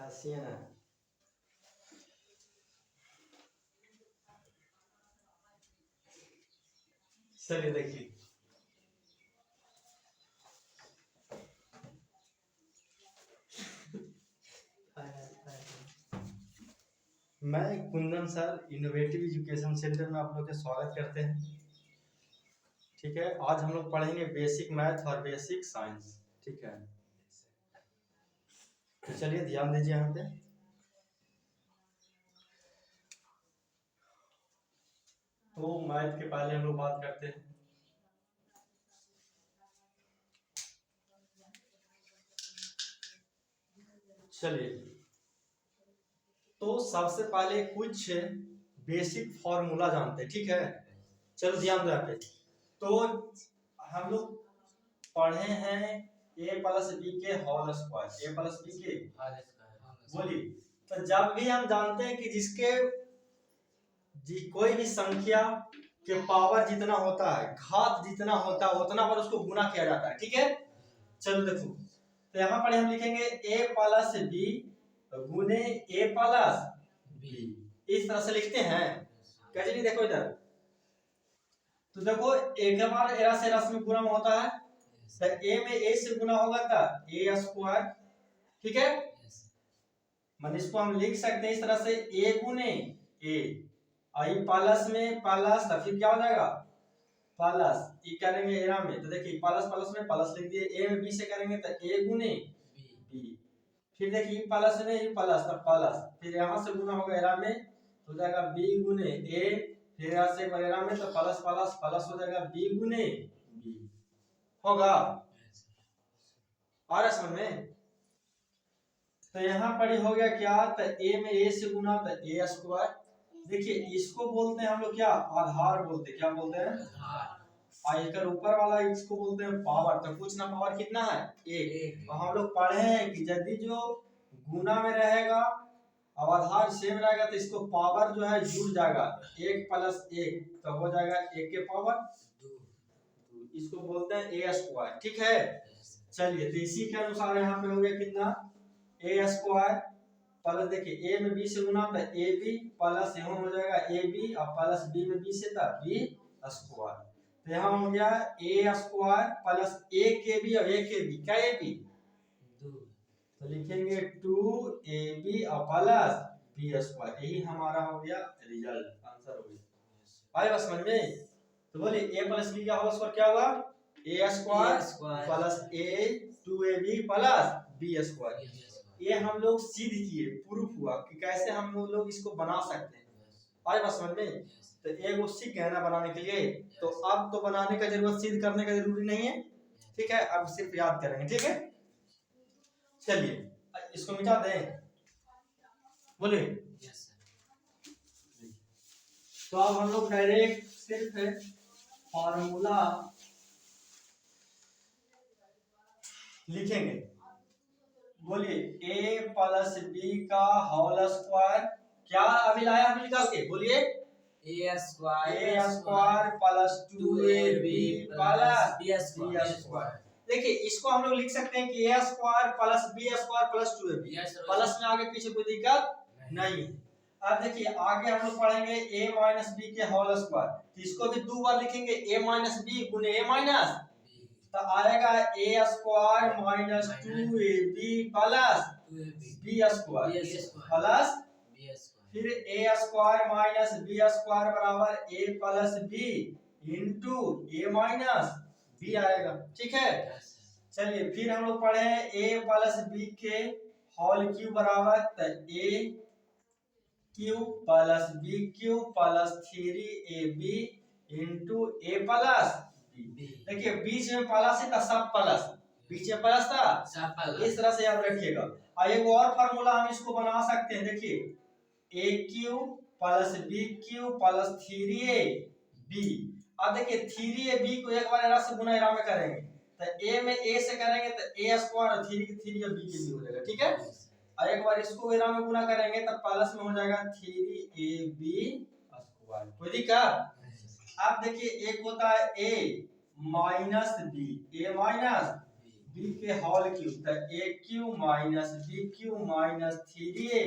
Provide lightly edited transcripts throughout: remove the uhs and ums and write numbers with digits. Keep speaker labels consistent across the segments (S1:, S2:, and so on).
S1: हंसिए ना। चलिए देखिए, मैं Kundan sir innovative education centre में आप लोग का स्वागत करते हैं। ठीक है, आज हम लोग पढ़ेंगे बेसिक मैथ और बेसिक साइंस। ठीक है, तो चलिए ध्यान दीजिए यहाँ पे। तो मैथ के पहले हम लोग बात करते हैं। चलिए, तो सबसे पहले कुछ बेसिक फॉर्मूला जानते हैं। ठीक है, चलो ध्यान दो यहाँ पे। तो हम लोग पढ़े हैं a प्लस बी के whole square, a plus B के बोलिए। तो जब भी हम जानते हैं कि कोई भी संख्या के पावर जितना होता है, घात जितना होता है, उतना पर उसको गुना किया जाता है। ठीक है, चलो देखो, तो यहाँ पर हम लिखेंगे a प्लस बी गुने a प्लस बी, इस तरह से लिखते हैं। कैसे नहीं, देखो इधर, तो देखो एक बार एरा से रस में गुना होता है, तो a में a से गुना होगा तो a स्क्वायर। ठीक है, मतलब इसको हम लिख सकते हैं इस तरह से, a गुने a, आई प्लस में प्लस, तो फिर क्या हो जाएगा प्लस, ये करेंगे एरा में, तो देखिए प्लस प्लस में प्लस लिख दिए, a में b से करेंगे तो a गुने b, फिर देखिए प्लस में ये प्लस, तो प्लस, फिर यहाँ से गुना होगा एरा में, तो हो जाएगा b गुने a, फिर यहाँ से एरा में तो प्लस प्लस प्लस हो जाएगा b गुने b होगा। आ रहा समझ में? तो यहाँ पर हो गया क्या, तो a में a से गुना तो a स्क्वायर। देखिए इसको बोलते हैं हम लोग क्या, आधार बोलते हैं। क्या बोलते हैं? आधार। और इसका ऊपर वाला इसको बोलते हैं पावर। तो कुछ ना पावर कितना है, एक। तो हम लोग पढ़े हैं कि यदि जो गुना में रहेगा और आधार सेम रहेगा तो इसको पावर जो है जुड़ जाएगा, एक प्लस एक, तो हो जाएगा एक के पावर दो, इसको बोलते हैं ए स्क्वायर। ठीक है, चलिए तो इसी के अनुसार यहाँ पे हो गया कितना, ए स्क्वायर प्लस, देखिए a में b से गुना तो ए बी प्लस यहाँ हो जाएगा ए बी, और प्लस b में b से था बी स्क्वायर। तो यहाँ हो गया ए स्क्वायर प्लस ए के बी और ए के बी, क्या ए बी दो, तो लिखेंगे 2ab और प्लस बी स्क्वायर। यही हमारा हो गया रिजल्ट, आंसर हो गया। आए बस समझ में? तो बोलिए a प्लस बी का होल स्क्वायर क्या हुआ, ए स्क्वायर प्लस ए 2ab प्लस बी स्क्वायर। ये हम लोग सिद्ध किए, प्रूफ हुआ कि कैसे हम लोग इसको बना सकते हैं। आए बात समझ में? तो एक सीख गए ना बनाने के लिए, तो अब तो बनाने का जरूरत, सिद्ध करने का जरूरी नहीं है। ठीक है, अब सिर्फ याद करेंगे। ठीक है, चलिए इसको मिटा दें, बोले। तो अब हम लोग डायरेक्ट सिर्फ फॉर्मूला लिखेंगे। बोलिए a प्लस बी का होल स्क्वायर, क्या अभी लाया हम निकाल के, बोलिए
S2: a
S1: square plus 2ab plus b square. देखिए इसको हम लोग लिख सकते हैं कि a square plus b square plus 2ab, plus में आगे पीछे कोई दिक्कत नहीं है। अब देखिए आगे हम लोग पढ़ेंगे a माइनस बी के होल स्क्वायर, तो इसको भी दो बार लिखेंगे, a माइनस बी गुने a माइनस, तो आएगा A square minus 2ab plus B square plus, फिर A square minus B square बराबर A plus B into A minus B आएगा। ठीक है, चलिए फिर हम लोग पढ़े ए प्लस बी के होल क्यूब बराबर, तो A cube plus B cube plus 3ab into A plus, देखिए बीच में प्लस था, सब प्लस, बीच में प्लस था सब प्लस, इस तरह से याद रखिएगा। और एक और फार्मूला हम इसको बना सकते हैं, देखिए A cube plus B cube plus 3ab। अब देखिए 3ab को एक बार एरा से गुना एरा में करेंगे, तो a में a से करेंगे तो a स्क्वायर और 3 3 और b के भी हो जाएगा। ठीक है, और एक बार इसको एरा में गुना करेंगे तो प्लस में हो जाएगा 3ab स्क्वायर, कोई दिक्कत? अब देखिए एक होता है a minus B, A minus B के होल क्यूब, तो A cube minus B cube minus 3a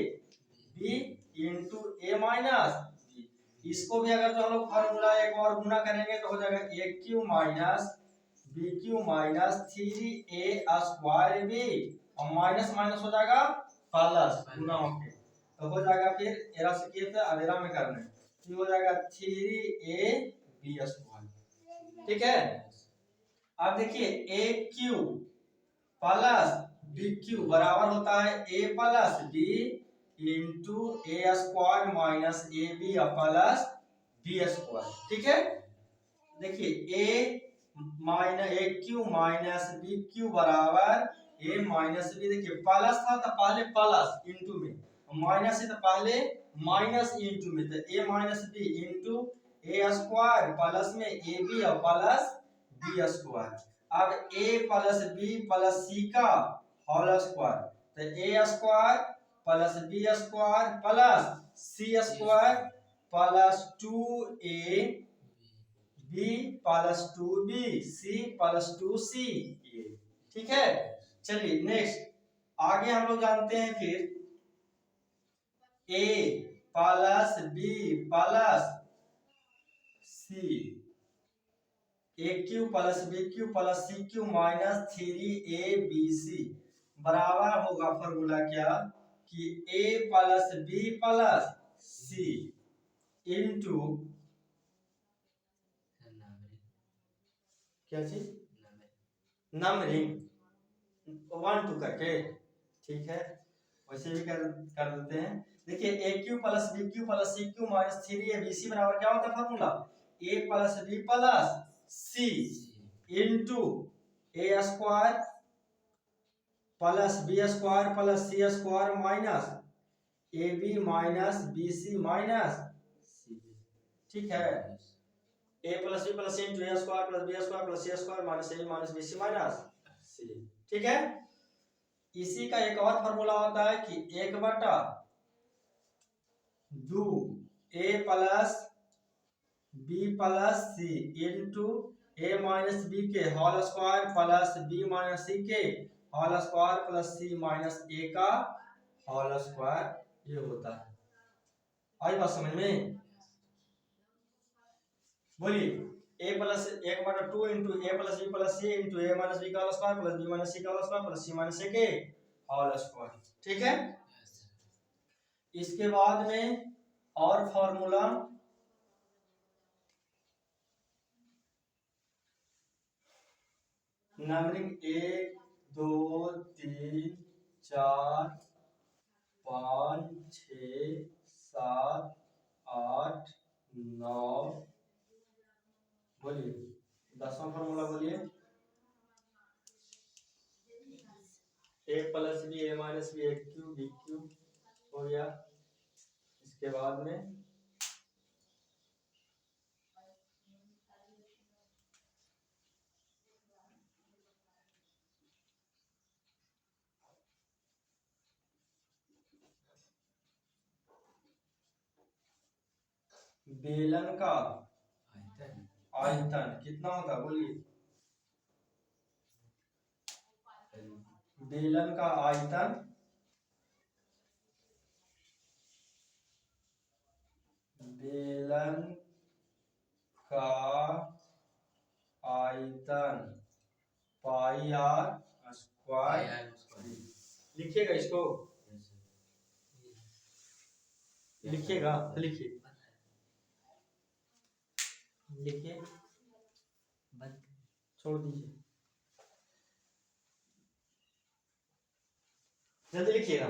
S1: B into A minus B. इसको भी अगर जो हम लोग फॉर्मूला एक और गुना करेंगे तो हो जाएगा A cube minus B cube minus 3a square B, और माइनस माइनस हो जाएगा प्लस गुना होके, तो हो जाएगा फिर एरा से किए थे अवेरा में करने, तो हो जाएगा 3a बी स्क्वायर। ठीक है, अब देखिए A cube plus B cube बराबर होता है A plus B into A square minus A B plus B square. ठीक है, देखिए A minus A cube minus B cube बराबर ए माइनस बी, देखिए प्लस था तो पहले प्लस इंटू में, माइनस है तो पहले माइनस इंटू में, तो A minus B into A square plus में ए बी और प्लस बी स्क्वायर। अब a plus B plus C का होल स्क्वायर, तो A square plus B square plus C square plus 2a B plus 2b C plus 2c। ठीक है, चलिए next आगे हम लोग जानते हैं फिर a plus B plus C, A cube plus B cube plus C cube minus 3abc बराबर होगा फॉर्मूला क्या कि a plus B plus C into क्या चीज नंबरिंग 1 2 करके। ठीक है, वैसे भी कर देते हैं। देखिए A cube plus B cube plus C cube minus 3abc बराबर क्या होता है formula, A plus B plus C into A square plus B square plus C square minus A B minus B C minus C. ठीक है, A plus B plus C into A square plus B square plus C square minus A minus B C minus C. ठीक है, इसी का एक और formula होता है कि 1/2 A plus B plus C into A minus B के whole square plus B minus C के whole square plus C minus A का होल स्क्वायर, ये होता है। आई बात समझ में? बोलिए A plus 1/2 into A plus B plus C into A minus B का whole square plus B minus C का whole square plus C minus A के होल स्क्वायर। ठीक है, इसके बाद में और फॉर्मूला नंबरिंग 1 2 3 4 5 6 7 8 9, बोलिए 10वां फॉर्मूला बोलिए। A plus B A minus B A Q B Q हो गया। इसके बाद में बेलन का आयतन कितना होता है बोलिए, बेलन का आयतन बेलन का आयतन पाई आर स्क्वायर। लिखिएगा इसको, लिखिएगा, लिखिए लिखिए, छोड़ दीजिए, जल्दी लिखिएगा।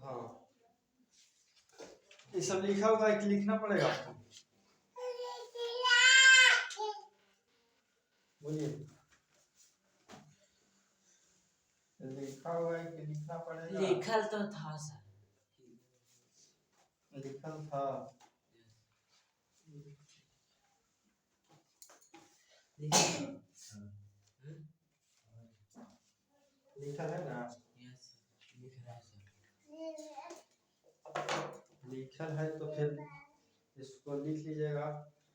S1: हाँ, ये सब लिखा हुआ है कि लिखना पड़ेगा आपको, बोलिए लिखा हुआ है कि लिखना पड़ेगा?
S2: लिखल तो था सर,
S1: लिखल था। लिखा है ना? लिखल है तो फिर इसको लिख लीजिएगा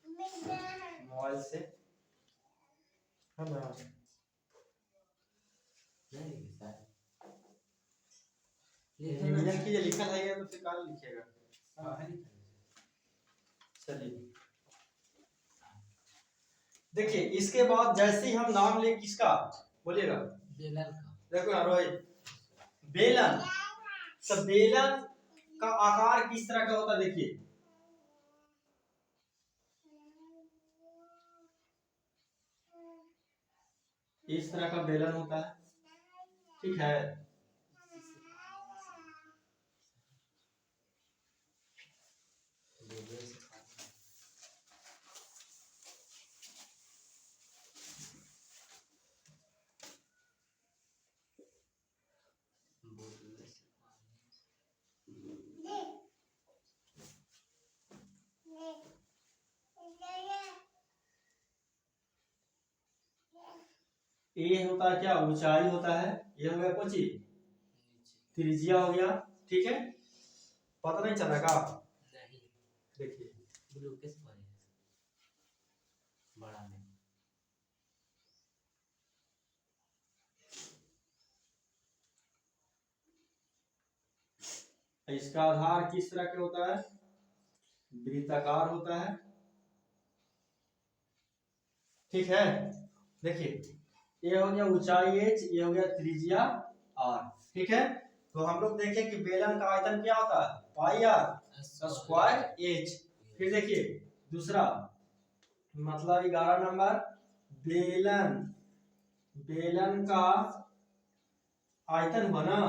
S1: मोबाइल से, है ना? रिवीजन कीजिए, लिखल है तो फिर कहाँ लिखेगा? चलिए देखिए, इसके बाद जैसे ही हम नाम ले किसका बोलिएगा, बेलन का। देखो यार रोहित, बेलन, तो बेलन का आकार किस तरह का होता है? देखिए इस तरह का बेलन होता है, ठीक है। ये होता है क्या? ऊंचाई होता है। ये हो गया कुछ त्रिज्या हो गया, ठीक है। पता नहीं चला का? देखिए बड़ा में इसका आधार किस तरह के होता है? वृत्ताकार होता है, ठीक है। देखिए ये हो गया ऊंचाई h, ये हो गया त्रिज्या r, ठीक है। तो हम लोग देखें कि बेलन का आयतन क्या होता है? पाई r स्क्वायर h। फिर देखिए दूसरा मतलब 11 नंबर, बेलन, बेलन का आयतन बना,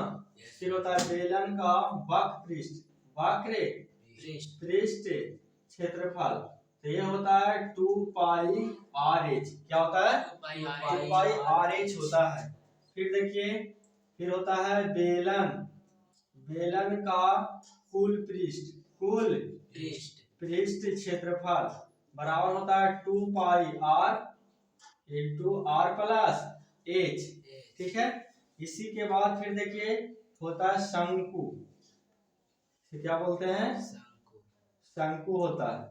S1: फिर होता है बेलन का वक्र पृष्ठ, वक्र पृष्ठ क्षेत्रफल, तो ये होता है 2 पाई आर एच। क्या होता है? 2 पाई आर एच होता है। फिर देखिए फिर होता है बेलन, बेलन का कुल पृष्ठ, कुल पृष्ठ क्षेत्रफल बराबर होता है 2 pi R into R plus H, ठीक है। इसी के बाद फिर देखिए होता है शंकु, क्या बोलते हैं? शंकु होता है,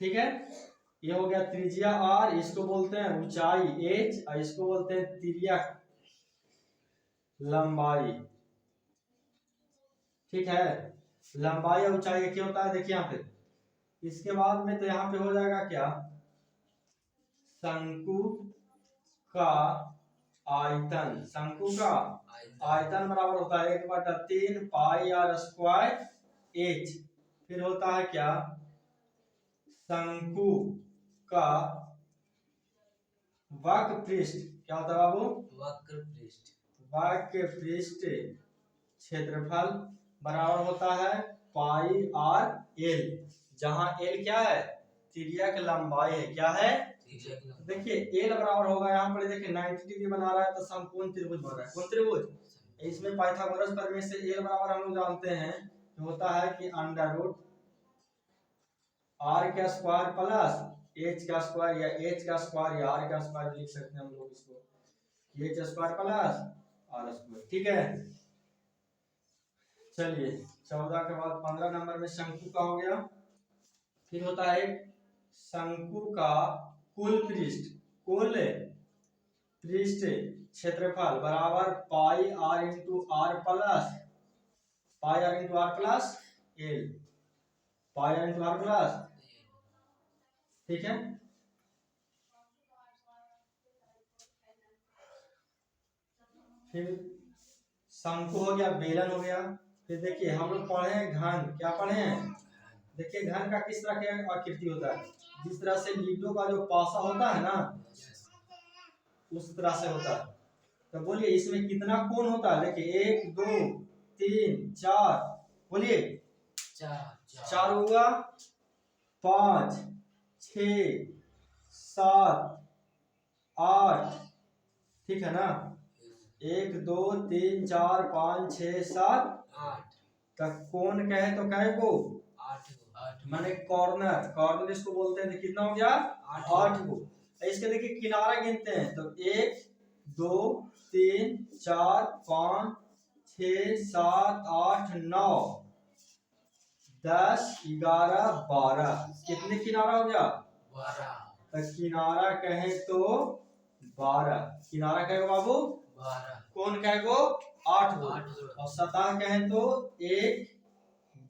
S1: ठीक है। ये हो गया त्रिज्या r, इसको बोलते हैं ऊंचाई h, और इसको बोलते हैं तिर्यक लंबाई, ठीक है। लंबाई और ऊंचाई क्या होता है? देखिए यहाँ पे, इसके बाद में तो यहाँ पे हो जाएगा क्या? शंकु का आयतन, शंकु का आयतन बराबर होता है 1/3 पाई आर स्क्वायर एच। फिर होता है क्या? शंकु का वक्र पृष्ठ, क्या होता है बाबू? वक्र पृष्ठ क्षेत्रफल बराबर होता है पाई आर एल, जहां एल क्या है? तिर्यक लंबाई है, क्या है? देखिए एल बराबर होगा यहाँ पर, देखिए 90 डिग्री बना रहा है तो समकोण त्रिभुज बन रहा है। कौन त्रिभुज? इसमें पाइथागोरस प्रमेय से एल बराबर हम लोग जानते हैं तो होता है कि अंडर रूट आर का स्क्वायर प्लस एच का स्क्वायर, या एच का स्क्वायर या आर का स्क्वायर लिख सकते हैं हम लोग इसको, H square plus R square, ठीक है। चलिए 14 के बाद 15 नंबर में शंकु का हो गया। फिर होता है शंकु का कुल पृष्ठ, कुल पृष्ठ क्षेत्रफल बराबर pi R into R plus, pi R into R plus L, pi R into R plus, ठीक है। फिर शंकु हो गया, बेलन हो गया। फिर देखिए हम लोग पढ़े हैं घन, क्या पढ़े हैं? देखिए घन का किस तरह की आकृति होता है? जिस तरह से लीडो का जो पासा होता है ना, उस तरह से होता है। तो बोलिए इसमें कितना कोण होता है? देखिए 1 2 3 4, बोलिए 4 होगा, 5 6 7 8, ठीक है ना। 1 2 3 4 5 6 7 8 तक कोण कहे तो कहे को 8 माने कॉर्नर, कॉर्नर इसको बोलते हैं। कितना हो गया? 8 को। इसके देखिए किनारा गिनते हैं तो 1 2 3 4 5 6 7 8 9 10 11 12 कितने किनारा हो गया
S2: 12।
S1: तो किनारा कहे तो 12 किनारा कहे बाबू
S2: 12।
S1: कौन कहे गो 8 गो और सतह कहे तो 1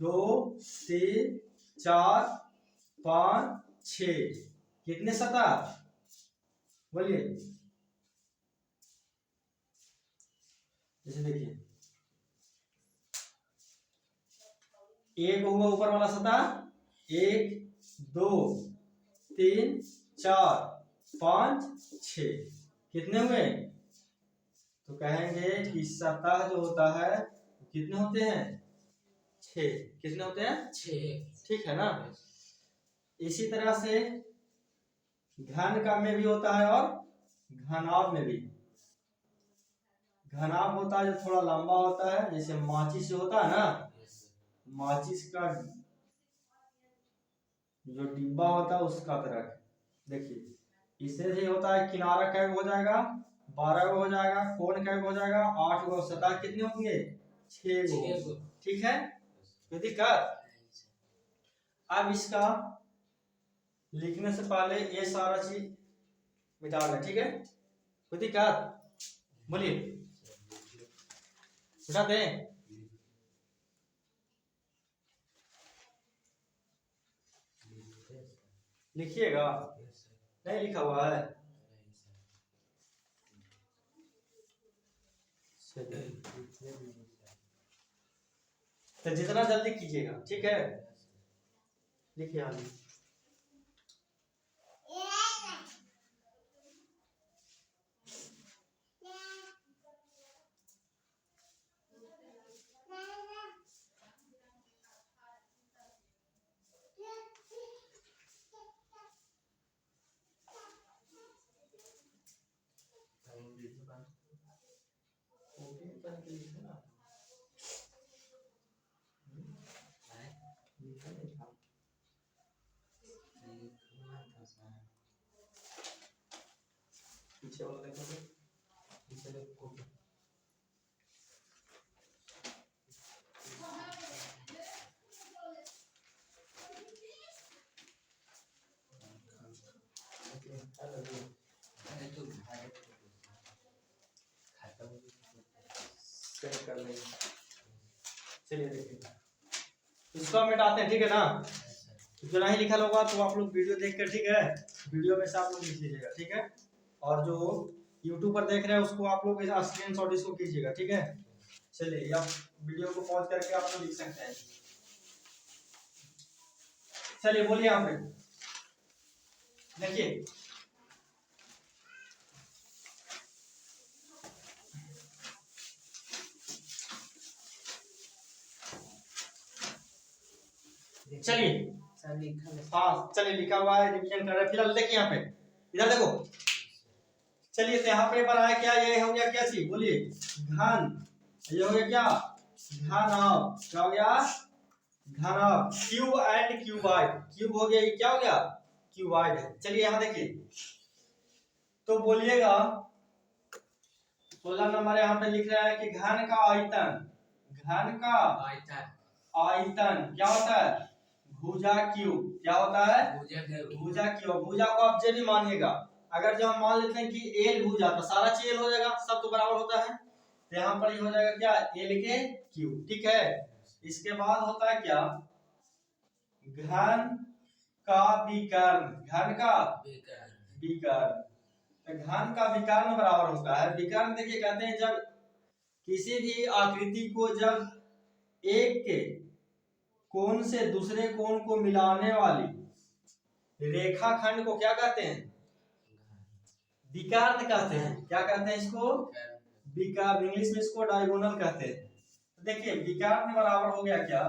S1: 2 3 4 5 6 कितने सतह बोलिए। जैसे देखिए एक हुआ ऊपर वाला सतह 1 2 3 4 5 6 कितने हुए तो कहेंगे कि सतह जो होता है कितने होते हैं 6 कितने होते हैं
S2: 6।
S1: ठीक है ना। इसी तरह से घन का में भी होता है और घनाभ में भी। घनाभ होता है जो थोड़ा लंबा होता है जैसे माचिस जो होता है ना माचिस का जो डिब्बा होता है उसका तरह देखिए इससे भी होता है किनारा कैग हो जाएगा 12 गो हो जाएगा कोण कैग हो जाएगा 8 गो सतह कितने होंगे 6 गो ठीक है कोई दिक्कत। अब इसका लिखने से पहले ये सारा चीज मिटा लें ठीक है कोई दिक्कत बोलिए मिटा दें। लिखिएगा नहीं लिखा हुआ है तो जितना जल्दी कीजिएगा ठीक है लिखिए आगे। पीछे वाला देखो पीछे देखो कर लेंगे। चलिए देखिए इसको हम मिटाते हैं ठीक है ना जो नहीं लिखा होगा तो आप लोग वीडियो देख कर ठीक है वीडियो में से आप लोग लिख लीजिएगा ठीक है और जो YouTube पर देख रहे हैं उसको आप लोग स्क्रीनशॉट इसको कीजिएगा ठीक है। चलिए आप वीडियो को पॉज करके आप लोग लिख सकते हैं। चलिए बोलिए यहाँ पे देखिए चलिए हाँ चलिए लिखा हुआ है रिवीजन कर रहे हैं फिलहाल देखिए यहाँ पे इधर देखो चलिए तो यहाँ पे बनाया क्या ये हो गया क्या चीज बोलिए घन ये हो गया क्या घनाभ क्या हो गया घनाभ क्यूब एंड क्यूबाइड क्यूब हो गया ये क्या हो गया क्यूबाइड है। चलिए यहाँ देखिए तो बोलिएगा 16 नंबर यहाँ पे लिख रहा है कि घन का आयतन क्या होता है भुजा क्यूब क्या होता है भुजा क्यूब। भुजा को आप जे भी मानिएगा अगर जो हम मान लेते हैं कि एल भुजा तो सारा चीज एल हो जाएगा सब तो बराबर होता है तो यहाँ पर ये हो जाएगा क्या एल के क्यूब ठीक है। इसके बाद होता है क्या घन का विकर्ण घन का विकर्ण बराबर होता है विकर्ण देखिए कहते हैं जब किसी भी आकृति को जब एक के कोण से दूसरे कोण को मिलाने वाली रेखाखंड को क्या कहते हैं विकर्ण कहते हैं। क्या कहते हैं इसको विकर्ण इंग्लिश में इसको डायगोनल कहते हैं। तो देखिए विकर्ण बराबर हो गया क्या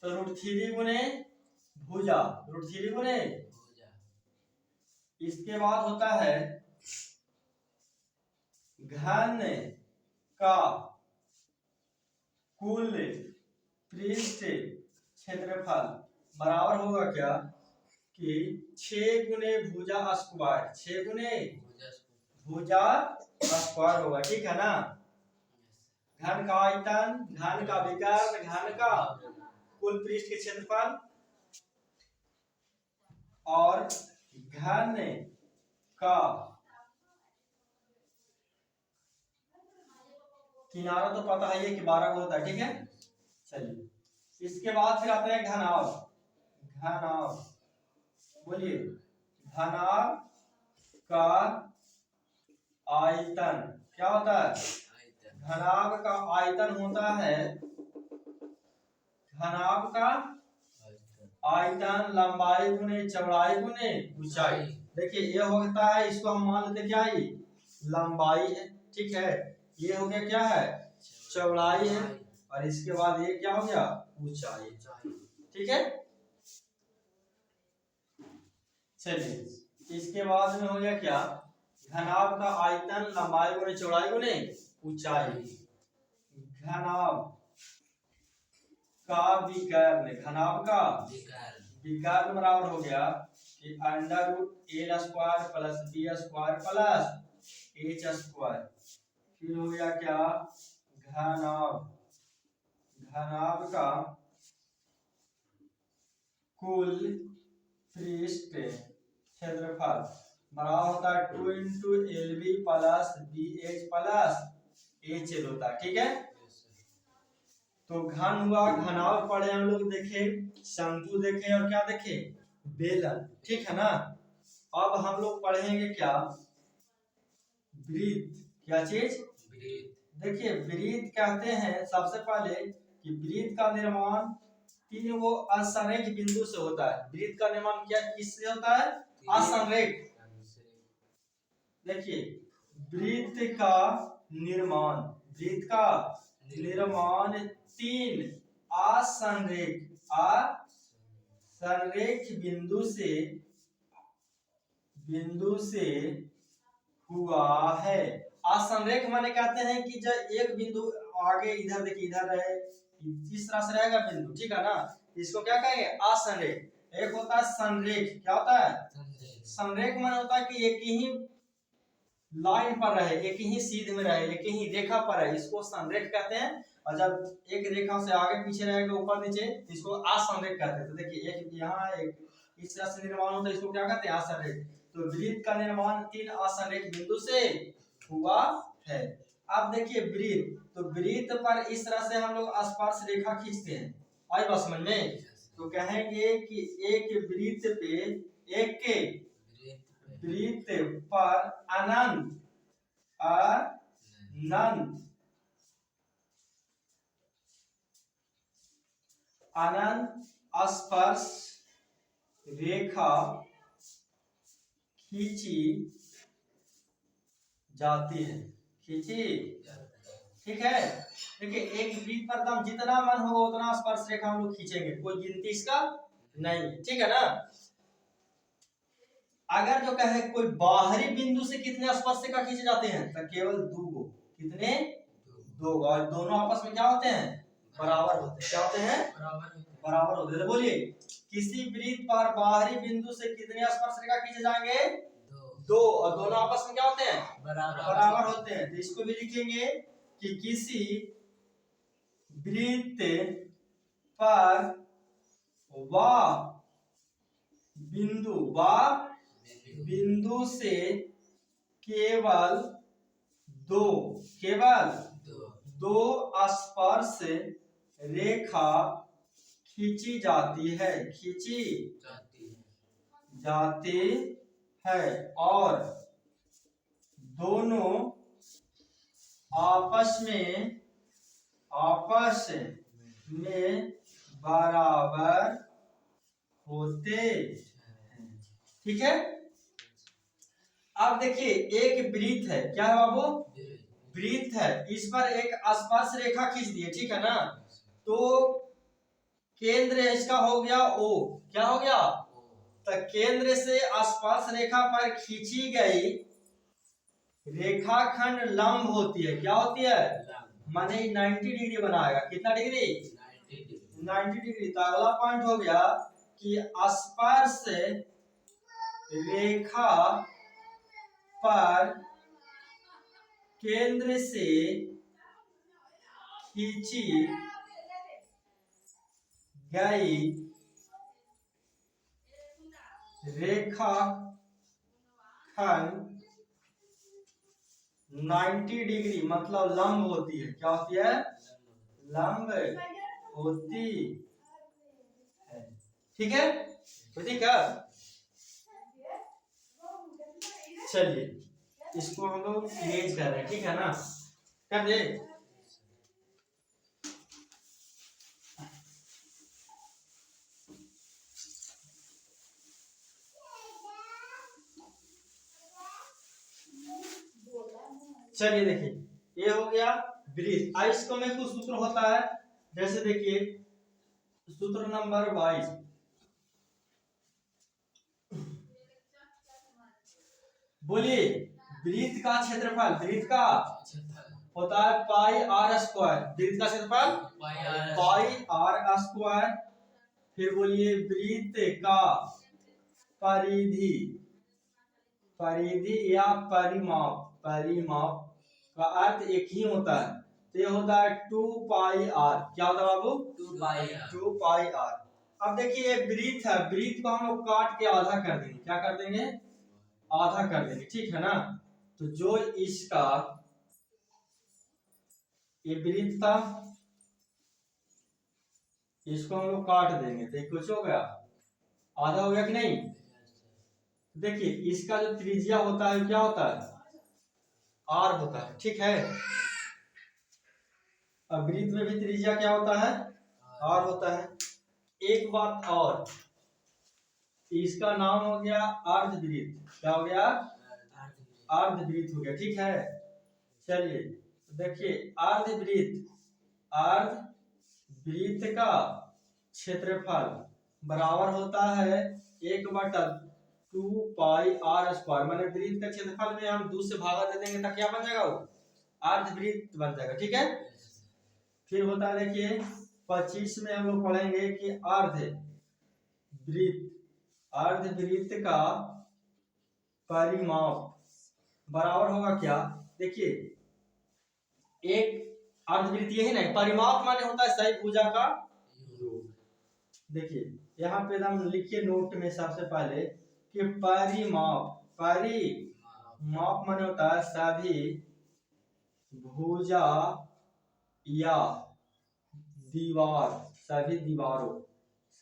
S1: तो √3 गुने भुजा √3 गुने इसके बाद होता है घन का कुल पृष्ठ क्षेत्रफल बराबर होगा क्या कि 6 गुने भुजा स्क्वायर 6 गुने भुजा स्क्वायर होगा, ठीक है ना। घन का आयतन, घन का विकर्ण, घन का कुल पृष्ठ के क्षेत्रफल और घन का किनारा तो पता है ये कि 12 होता है, ठीक है। चलिए इसके बाद फिर आता है घनाभ। घनाभ बोलिए, घनाभ का आयतन क्या होता है? घनाभ का आयतन होता है, घनाभ का आयतन लंबाई गुने चौड़ाई गुने ऊंचाई। देखिए ये होता है, इसको हम मान लेते क्या है, लंबाई है, ठीक है। ये हो गया क्या है, चौड़ाई है, और इसके बाद ये क्या हो गया, ऊंचाई, ठीक है। चलिए इसके बाद में हो गया क्या, घनाभ का आयतन लंबाई गुने चौड़ाई गुने ऊंचाई। घनाभ का विकर्ण, घनाभ का विकर्ण बराबर हो गया कि under root L square plus B square plus H square. फिर हो गया क्या, घनाभ, घनाभ का कुल पृष्ठ क्षेत्रफल बराबर होता है 2 into L B plus B H plus H L होता है, ठीक है। तो घन हुआ, घनाभ पढ़े हम लोग, देखे शंकु देखे और क्या देखे, बेलन, ठीक है ना। अब हम लोग पढ़ेंगे क्या, वृत्त। क्या चीज, देखिए वृत्त कहते हैं सबसे पहले कि वृत्त का निर्माण तीन वो असंरेख बिंदु से होता है। वृत्त का निर्माण क्या किससे होता है, असंरेख। देखिए वृत्त का निर्माण, वृत्त का निर्माण तीन असंरेख, असंरेख बिंदु से हुआ है। असंरेख माने कहते हैं कि जब एक बिंदु आगे इधर देखिए, इधर रहे, इस तरह से रहेगा बिंदु, ठीक है ना, इसको क्या कहेंगे, असंरेख। एक होता है संरेख, क्या होता है, संरेख माने होता है कि एक ही लाइन पर रहे, एक ही सीध में रहे, एक ही रेखा पर रहे, इसको संरेख कहते हैं। और जब एक रेखा से आगे पीछे रहेगा, ऊपर नीचे, इसको असंरेख कहते हैं। तो देखिए एक यहाँ, एक इस तरह से निर्माण होता है, इसको क्या कहते हैं, असंरेख। तो वृत्त का निर्माण तीन असंरेख बिंदु से हुआ है। अब देखिए वृत्त, तो वृत्त पर इस तरह से हम लोग स्पर्श रेखा खींचते हैं, आई बात समझ में। तो कहेंगे कि एक वृत्त पे, एक के वृत्त पर अनंत अनंत स्पर्श रेखा खींची जाती है, खींची, ठीक है। देखिए एक वृत्त पर हम जितना मन होगा उतना स्पर्श रेखा हम लोग खींचेंगे, कोई गिनती इसका नहीं, ठीक है ना। अगर जो कहे कोई बाहरी बिंदु से कितने स्पर्श रेखा खींचे जाते हैं, तो केवल दो गो, कितने, दो, और दोनों आपस में क्या होते हैं, बराबर होते हैं। क्या होते हैं, बराबर होते हैं। बोलिए किसी वृत्त पर बाहरी बिंदु से कितने स्पर्श रेखा खींचे जाएंगे, दो, और दोनों आपस में क्या होते हैं, बराबर होते हैं। तो इसको भी लिखेंगे कि किसी वृत्त पर वह बिंदु से केवल दो स्पर्श रेखा खींची जाती है, और दोनों आपस में बराबर होते हैं, ठीक है। अब देखिए एक वृत्त है, क्या है बाबू, वृत्त है, इस पर एक स्पर्श रेखा खींच दिए, ठीक है ना। तो केंद्र इसका हो गया O, क्या हो गया, तो केंद्र से स्पर्श रेखा पर खींची गई रेखाखंड लंब होती है, क्या होती है, माने 90 डिग्री बनाएगा। कितना डिग्री, 90 डिग्री। तो अगला पॉइंट हो गया कि स्पर्श रेखा पर केंद्र से खींची गई रेखा खंड 90 डिग्री मतलब लंब होती है। क्या होती है? लंब होती है। ठीक है, ठीक है। चलिए इसको हम लोग इमेज कर रहे हैं, ठीक है ना? कर दे। चलिए देखिए, ये हो गया ब्रीथ। इसको में कुछ सूत्र होता है, जैसे देखिए सूत्र नंबर 22, बोलिए। वृत्त का क्षेत्रफल, वृत्त का होता है पाई आर स्क्वायर। वृत्त का क्षेत्रफल पाई आर स्क्वायर। फिर बोलिए वृत्त का परिधि, परिधि या परिमाप, परिमाप का अर्थ एक ही होता है, तो ये होता है 2 पाई आर। क्या होता है बाबू? 2 पाई आर। अब देखिए ये वृत्त है, वृत्त को हम लोग काट के आधा कर देंगे। क्या कर देंगे? आधा कर देंगे, ठीक है ना? तो जो इसका ये वृत्त था, इसको हम लोग काट देंगे, देखिए कुछ हो गया, आधा हो गया कि नहीं? देखिए इसका जो त्रिज्या होता है क्या होता है? आर होता है, ठीक है। अब वृत्त में भी त्रिज्या क्या होता है? आर होता है। एक बात और, इसका नाम हो गया अर्धवृत्त। क्या हो गया? अर्धवृत्त हो गया, ठीक है। चलिए देखिए अर्धवृत्त, अर्धवृत्त का क्षेत्रफल बराबर होता है 1/2 पाई आर स्क्वायर। माने वृत्त का क्षेत्रफल में हम 2 से भागा दे देंगे तो क्या बन जाएगा? वो अर्धवृत्त बन जाएगा, ठीक है। फिर होता है देखिए 25 में हम लोग पढ़ेंगे कि अर्धवृत्त, अर्धवृत्त का परिमाप बराबर होगा क्या? देखिए एक अर्धवृत्त यही नहीं, परिमाप माने होता है सही भुजा का योग। देखिए यहाँ पे हम लिखिए नोट में सबसे पहले कि परिमाप, परिमाप माने होता है सभी भुजा या दीवार, सभी दीवारों,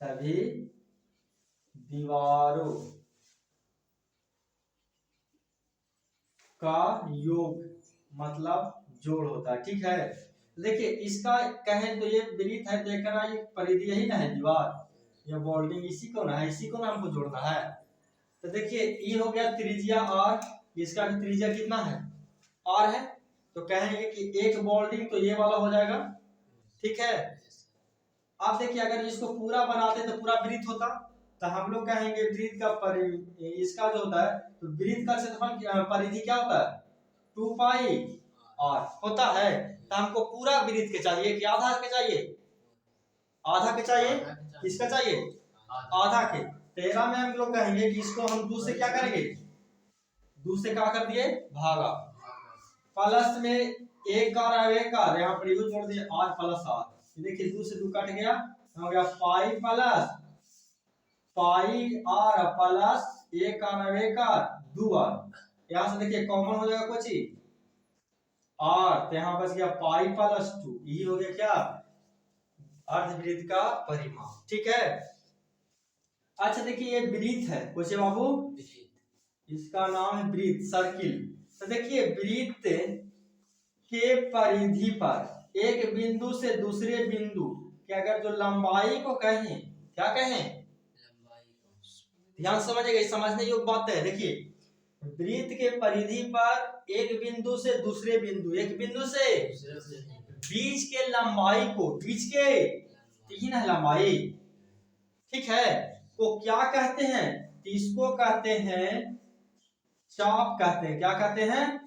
S1: सभी दीवारों का योग मतलब जोड़ होता है, ठीक है। देखिए इसका कहें तो ये वृत्त है, तो ये परिधि यही ना है, दीवार या बोल्डिंग, इसी को ना है, इसी को ना हमको जोड़ना है। तो देखिए ये हो गया त्रिज्या आर, इसका भी त्रिज्या कितना है? आर है। तो कहेंगे कि एक बोल्डिंग तो ये वाला हो जाएगा, ठीक है। आप देखिए अगर इसको पूरा बनाते तो पूरा वृत्त होता, तो हम लोग कहेंगे वृत्त का इसका जो होता है, तो वृत्त का क्षेत्रफल परिधि क्या होता है? 2 पाई आर होता है। तो हमको पूरा वृत्त के चाहिए कि आधा के चाहिए? आधा के चाहिए। किसका चाहिए? आधा के। 13 में हम लोग कहेंगे कि इसको हम 2 से क्या करेंगे? 2 से क्या कर दिए? भागा। प्लस में एक और एक और यहाँ पर जोड़ दिए आर प्लस आर। देखिए 2 से 2 कट गया, हो गया pi plus pi R plus एक और एक और 2 आर। यहाँ से देखिए कॉमन हो जाएगा कुछ ही आर, तो यहाँ बच गया पाई प्लस 2। यही हो गया क्या? अर्धवृत्त का परिमाप, ठीक है। अच्छा देखिए ये वृत्त है, पूछे बाबू, इसका नाम है वृत्त, सर्किल। तो देखिए वृत्त के परिधि पर एक बिंदु से दूसरे बिंदु के अगर जो लंबाई को कहें, क्या कहें? ध्यान समझिएगा, समझने योग्य बात है। देखिए वृत्त के परिधि पर एक बिंदु से दूसरे बिंदु, एक बिंदु से बीच के लंबाई को, बीच के तीन है लंबाई, ठीक है, को क्या कहते हैं? इसको कहते हैं चाप कहते हैं। क्या कहते हैं?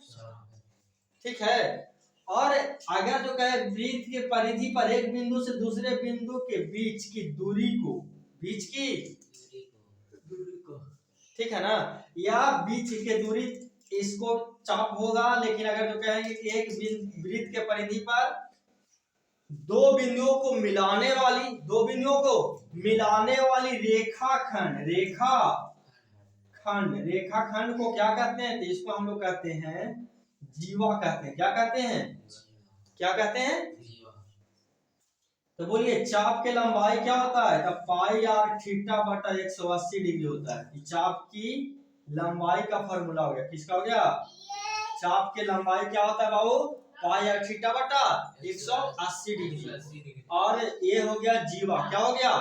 S1: ठीक है। और अगर जो कहे वृत्त के परिधि पर एक बिंदु से दूसरे बिंदु के बीच की दूरी को, बीच की दूरी को, ठीक है ना, या बीच के दूरी इसको चाप होगा, लेकिन अगर जो कहेंगे कि एक वृत्त के परिधि पर दो बिंदुओं को मिलाने वाली रेखाखंड को क्या कहते हैं? तो इसको हम लोग कहते हैं जीवा कहते हैं। क्या कहते हैं? तो बोलिए चाप की लंबाई क्या होता है? तब पाई आर थीटा बटा 180 डिग्री होता है। चाप की लंबाई का फॉर्मूला हो गया, किसका हो गया? चाप की लंबाई क्या होता है बाबू? पाई आर थीटा बटा 180 डिग्री। और ये हो गया जीवा। क्या हो गया?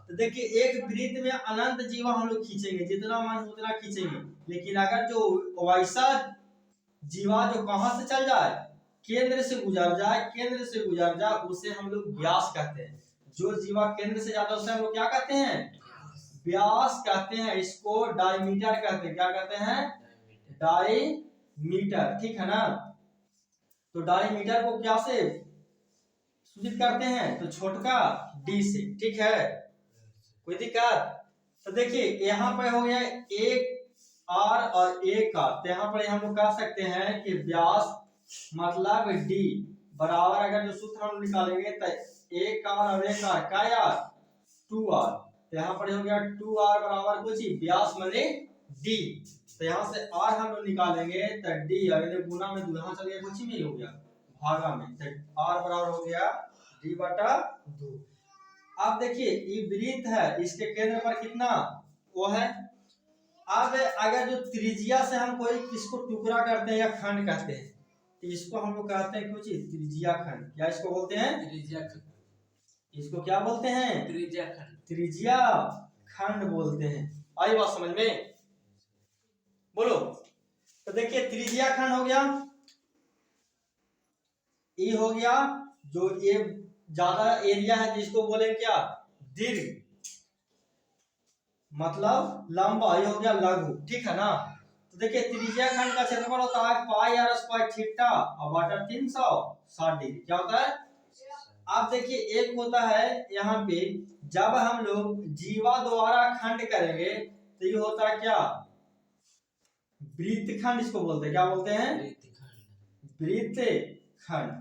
S1: तो देखिए एक वृत्त में अनंत जीवा हम लोग खींचेंगे, जितना मन उतना खींचेंगे, लेकिन अगर जो वैसा जीवा जो कहां से चल जाए, केंद्र से गुजर जाए, उसे हम लोग व्यास कहते हैं। जो जीवा केंद्र से जाता है उसे हम लोग क्या कहते हैं? व्यास कहते हैं। इसको डायमीटर कहते हैं। क्या कहते हैं? डायमीटर। ठीक है ना? तो डायमीटर को क्या से सूचित करते हैं? तो छोटका डी से। ठीक है, कोई दिक्कत? तो देखिए यहाँ पर हो गया एक आर और एक आर, तो यहाँ पर हम लोग कह सकते हैं कि व्यास मतलब डी बराबर, अगर जो सूत्र हम निकालेंगे तो एक आर और एक आर का यार 2r, तो यहाँ पर हो गया 2r बराबर कुछ व्यास माने डी। तो यहाँ से r हम लोग निकालेंगे तो d, अगर गुना में यहाँ चल गया कुछ ही नहीं हो गया भागा में, तो r बराबर हो गया d बटा 2। अब देखिए ये वृत्त है, इसके केंद्र पर कितना वो है। अब अगर जो त्रिज्या से हम कोई इसको टुकड़ा करते हैं या खंड कहते हैं, तो इसको हम लोग कहते हैं कुछ त्रिज्या खंड। क्या इसको बोलते हैं? त्रिज्या खंड। इसको क्या बोलते हैं? त्रिज्या खंड बोलते हैं। आई बात समझ में? बोलो। तो देखिए त्रिज्या खंड हो गया, ये हो गया जो ये ज्यादा एरिया है जिसको बोले क्या? दीर्घ मतलब लंबा, ये हो गया लघु। ठीक है ना? तो देखिए त्रिज्या खंड का क्षेत्रफल होता है पाई आर स्क्वायर थीटा और बटा 360 डिग्री। क्या होता है? आप देखिए एक होता है यहाँ पे, जब हम लोग जीवा द्वारा खंड करेंगे तो ये होता है क्या? वृत्तखंड इसको बोलते हैं। क्या बोलते हैं? वृत्तखंड।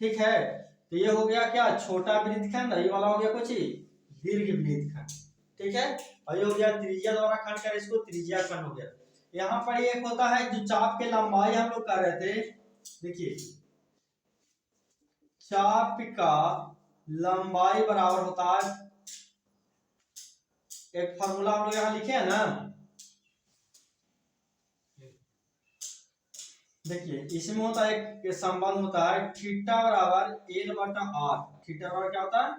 S1: ठीक है, तो ये हो गया क्या? छोटा वृत्तखंड। ये वाला हो गया कुछ दीर्घ वृत्तखंड। ठीक है, और ये हो गया त्रिज्या द्वारा खंड कर, इसको त्रिज्या खंड हो गया। यहाँ पर एक होता है जो चाप की लंबाई हम लोग कर रहे थे। देखिए चाप का लंबाई बराबर होता है, एक फॉर्मूला हम लोग यहाँ लिखे हैं ना, देखिए इसमें होता है एक संबंध होता है थीटा बराबर एल बटा आर। थीटा बराबर क्या होता है?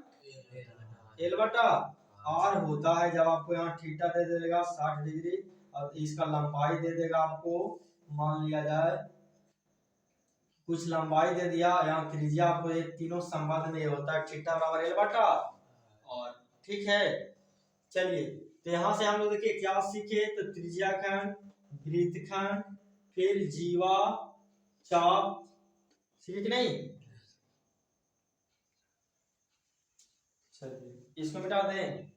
S1: एल बटा आर होता है। जब आपको यहाँ थीटा दे देगा 60 डिग्री और इसका लंबाई दे देगा आपको, मान लिया जाए कुछ लंबाई दे दिया, यहाँ त्रिज्या आपको ये तीनों संबंध में होता है थीटा बराबर एल बटा और। ठीक है, चलिए तो यहाँ से हम लोग देखिए क्या सीखे? तो त्रिज्या खंड, वृत्तखंड, फिर जीवा, चाप, सीखे कि नहीं? चलिए इसको मिटा दें,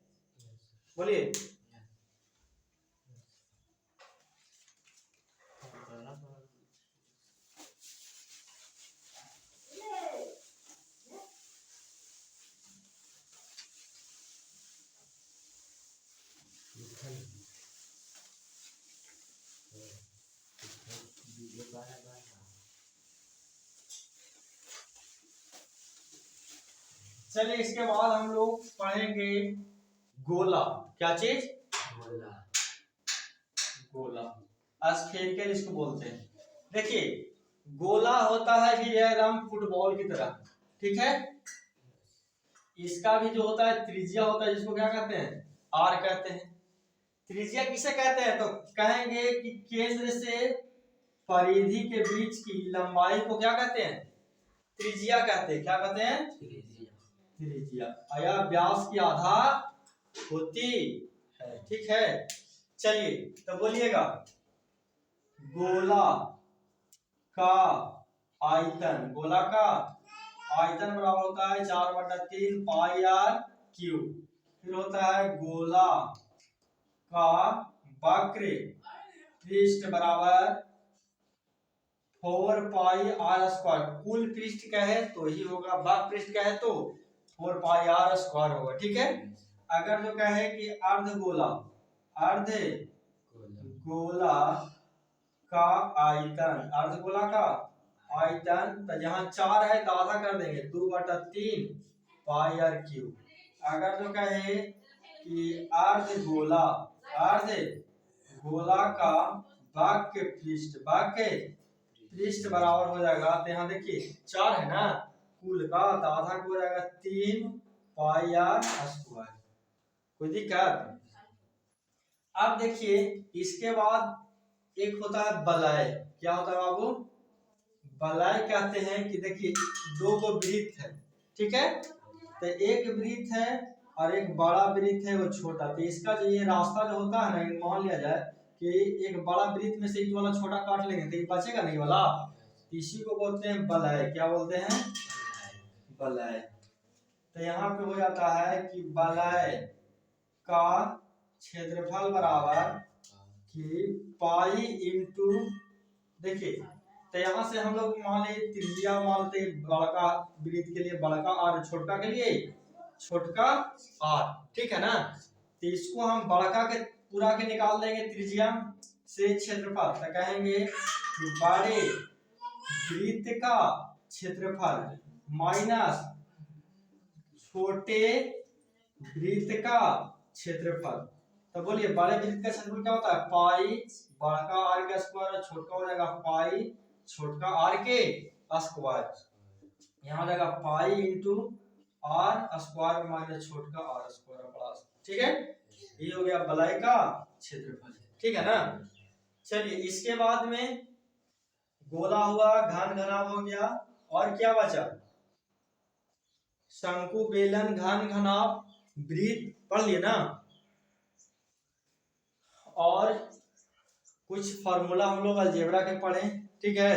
S1: बोलिए। चलिए इसके बाद हम लोग पढ़ेंगे गोला। क्या चीज? गोला स्फेरिकल इसको बोलते हैं। देखिए गोला होता है कि एकदम फुटबॉल की तरह। ठीक है, इसका भी जो होता है त्रिज्या होता है, जिसको क्या कहते हैं? आर कहते हैं। त्रिज्या किसे कहते हैं? तो कहेंगे कि केंद्र से परिधि के बीच की लंबाई को क्या कहते हैं? त्रिज्या कहते हैं। क्या कहते हैं? त्रिज्या। या व्यास की आधा होती है। ठीक है, चलिए तो बोलिएगा गोला का आयतन। गोला का आयतन बराबर होता है 4/3 पाई आर क्यूब। फिर होता है गोला का वक्र पृष्ठ बराबर 4 पाई आर स्क्वायर, कुल पृष्ठ का है तो ही होगा, भाग पृष्ठ का है तो 4 पाई आर स्क्वायर होगा, ठीक है। अगर जो कहे कि अर्धगोला, अर्धगोला का आयतन, अर्धगोला का आयतन, तो जहाँ 4 है तो आधा कर देंगे, 2/3 पाई आर क्यूब। अगर जो कहे कि अर्धगोला, अर्धगोला का भाग के पृष्ठ, भाग के पृष्ठ बराबर हो जाएगा, तो यहाँ देखिए 4 है ना कुल का, तो आधा को हो जाएगा 3 पाई आर स्क्वायर। कोई दिक्कत? अब देखिए इसके बाद एक होता है वलय। क्या होता है बाबू? वलय कहते हैं कि देखिए 2 गो वृत्त है, ठीक है, तो एक वृत्त है और एक बड़ा वृत्त है वो छोटा, तो इसका जो ये रास्ता जो होता है ना, मान लिया जाए कि एक बड़ा वृत्त में से एक वाला छोटा काट लेंगे तो ये बचेगा नहीं वाला, इसी को बोलते हैं वलय। क्या बोलते हैं? वलय। तो यहाँ पे हो जाता है कि वलय का क्षेत्रफल बराबर कि पाई इंटू, देखिए तो यहाँ से हम लोग मान ली त्रिज्या मानते बड़का वृत्त के लिए बड़का आर, छोटका के लिए छोटका आर, ठीक है ना। तो इसको हम बड़का के पूरा के निकाल देंगे त्रिज्या से क्षेत्रफल, तो कहेंगे कि बड़े वृत्त का क्षेत्रफल माइनस छोटे वृत्त का क्षेत्रफल। तो बोलिए बड़े वृत्त का क्षेत्रफल क्या होता है? पाई बड़का आर का स्क्वायर और छोटका हो जाएगा पाई छोटका आर के स्क्वायर। यहाँ हो जाएगा pi into R square minus छोटका आर स्क्वायर प्लस, ठीक है। ये हो गया वलय का क्षेत्रफल, ठीक है ना। चलिए इसके बाद में गोला हुआ, घन घनाभ हो गया, और क्या बचा? शंकु, बेलन, घन घनाभ, वृत्त पढ़ लिए ना। और कुछ फार्मूला हम लोग अलजेब्रा के पढ़े, ठीक है।